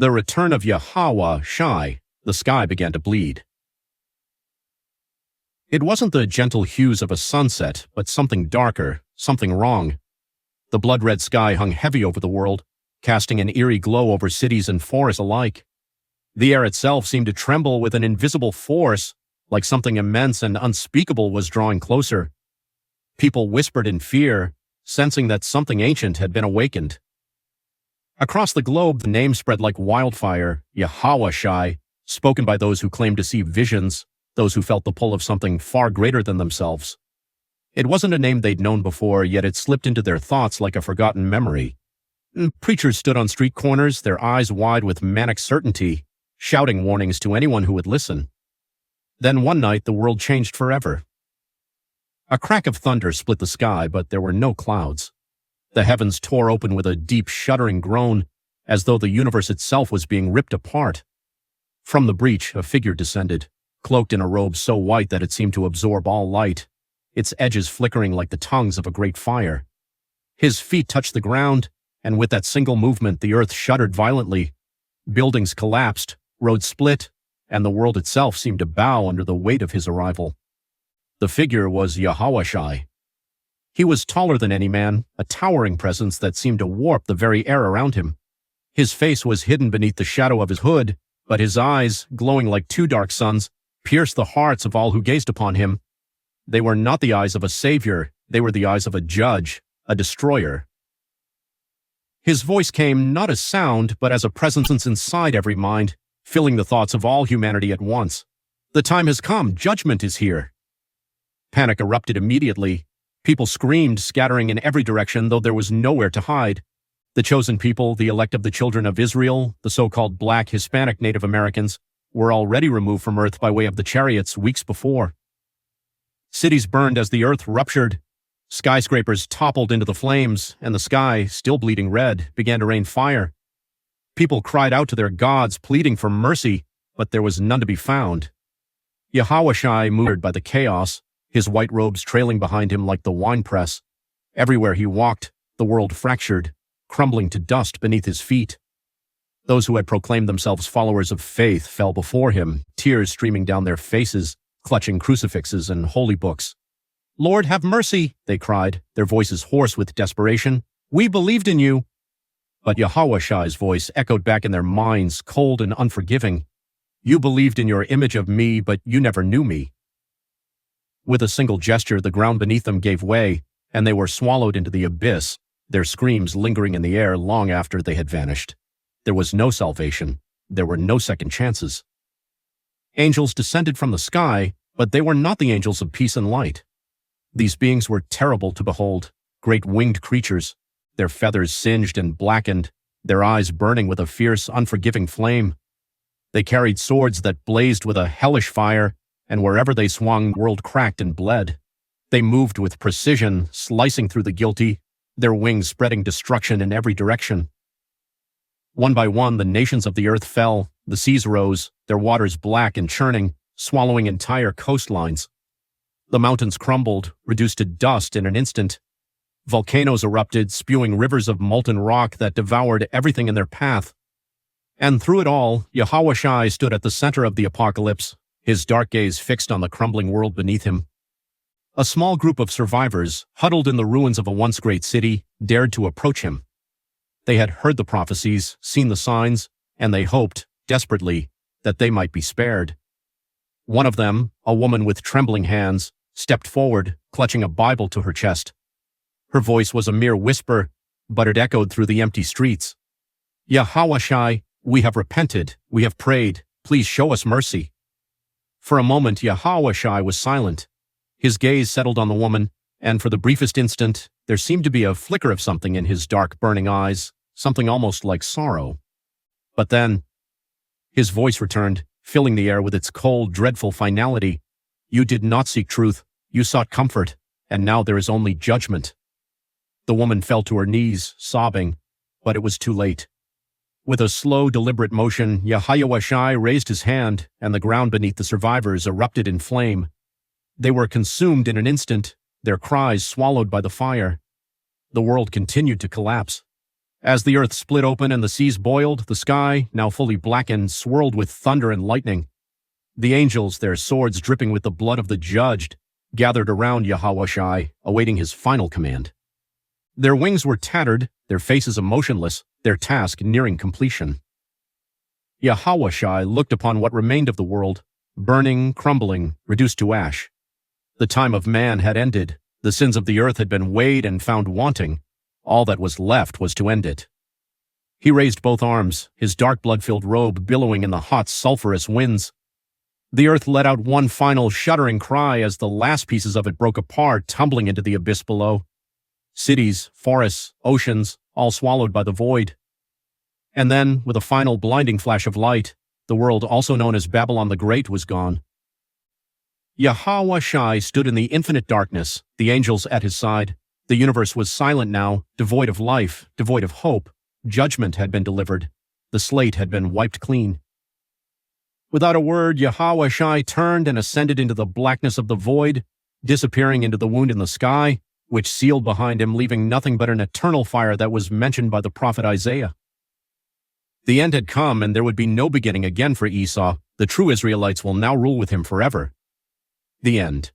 The Return of Yahawashi, the sky began to bleed. It wasn't the gentle hues of a sunset, but something darker, something wrong. The blood-red sky hung heavy over the world, casting an eerie glow over cities and forests alike. The air itself seemed to tremble with an invisible force, like something immense and unspeakable was drawing closer. People whispered in fear, sensing that something ancient had been awakened. Across the globe, the name spread like wildfire, Yahawashi, spoken by those who claimed to see visions, those who felt the pull of something far greater than themselves. It wasn't a name they'd known before, yet it slipped into their thoughts like a forgotten memory. Preachers stood on street corners, their eyes wide with manic certainty, shouting warnings to anyone who would listen. Then one night, the world changed forever. A crack of thunder split the sky, but there were no clouds. The heavens tore open with a deep, shuddering groan, as though the universe itself was being ripped apart. From the breach, a figure descended, cloaked in a robe so white that it seemed to absorb all light, its edges flickering like the tongues of a great fire. His feet touched the ground, and with that single movement, the earth shuddered violently. Buildings collapsed, roads split, and the world itself seemed to bow under the weight of his arrival. The figure was Yahawashi. He was taller than any man, a towering presence that seemed to warp the very air around him. His face was hidden beneath the shadow of his hood, but his eyes, glowing like two dark suns, pierced the hearts of all who gazed upon him. They were not the eyes of a savior, they were the eyes of a judge, a destroyer. His voice came not as sound, but as a presence inside every mind, filling the thoughts of all humanity at once. The time has come, judgment is here. Panic erupted immediately. People screamed, scattering in every direction, though there was nowhere to hide. The chosen people, the elect of the children of Israel, the so-called Black, Hispanic Native Americans, were already removed from Earth by way of the chariots weeks before. Cities burned as the earth ruptured. Skyscrapers toppled into the flames, and the sky, still bleeding red, began to rain fire. People cried out to their gods, pleading for mercy, but there was none to be found. Yahawashi moved by the chaos, his white robes trailing behind him like the winepress. Everywhere he walked, the world fractured, crumbling to dust beneath his feet. Those who had proclaimed themselves followers of faith fell before him, tears streaming down their faces, clutching crucifixes and holy books. "Lord, have mercy," they cried, their voices hoarse with desperation. "We believed in you." But Yahawashi's voice echoed back in their minds, cold and unforgiving. "You believed in your image of me, but you never knew me." With a single gesture, the ground beneath them gave way, and they were swallowed into the abyss, their screams lingering in the air long after they had vanished. There was no salvation. There were no second chances. Angels descended from the sky, but they were not the angels of peace and light. These beings were terrible to behold, great winged creatures, their feathers singed and blackened, their eyes burning with a fierce, unforgiving flame. They carried swords that blazed with a hellish fire, and wherever they swung, the world cracked and bled. They moved with precision, slicing through the guilty, their wings spreading destruction in every direction. One by one, the nations of the earth fell, the seas rose, their waters black and churning, swallowing entire coastlines. The mountains crumbled, reduced to dust in an instant. Volcanoes erupted, spewing rivers of molten rock that devoured everything in their path. And through it all, Yahawashi stood at the center of the apocalypse, his dark gaze fixed on the crumbling world beneath him. A small group of survivors, huddled in the ruins of a once great city, dared to approach him. They had heard the prophecies, seen the signs, and they hoped, desperately, that they might be spared. One of them, a woman with trembling hands, stepped forward, clutching a Bible to her chest. Her voice was a mere whisper, but it echoed through the empty streets. "Yahawashi, we have repented, we have prayed, please show us mercy." For a moment, Yahawashi was silent. His gaze settled on the woman, and for the briefest instant, there seemed to be a flicker of something in his dark, burning eyes, something almost like sorrow. But then, his voice returned, filling the air with its cold, dreadful finality. "You did not seek truth, you sought comfort, and now there is only judgment." The woman fell to her knees, sobbing, but it was too late. With a slow, deliberate motion, Yahawashi raised his hand, and the ground beneath the survivors erupted in flame. They were consumed in an instant, their cries swallowed by the fire. The world continued to collapse. As the earth split open and the seas boiled, the sky, now fully blackened, swirled with thunder and lightning. The angels, their swords dripping with the blood of the judged, gathered around Yahawashi, awaiting his final command. Their wings were tattered, their faces emotionless, their task nearing completion. Yahawashi looked upon what remained of the world, burning, crumbling, reduced to ash. The time of man had ended, the sins of the earth had been weighed and found wanting. All that was left was to end it. He raised both arms, his dark blood-filled robe billowing in the hot, sulphurous winds. The earth let out one final shuddering cry as the last pieces of it broke apart, tumbling into the abyss below. Cities, forests, oceans, all swallowed by the void. And then, with a final blinding flash of light, the world also known as Babylon the Great was gone. Yahawashi stood in the infinite darkness, the angels at his side. The universe was silent now, devoid of life, devoid of hope. Judgment had been delivered. The slate had been wiped clean. Without a word, Yahawashi turned and ascended into the blackness of the void, disappearing into the wound in the sky, which sealed behind him, leaving nothing but an eternal fire that was mentioned by the prophet Isaiah. The end had come, and there would be no beginning again for Esau. The true Israelites will now rule with him forever. The end.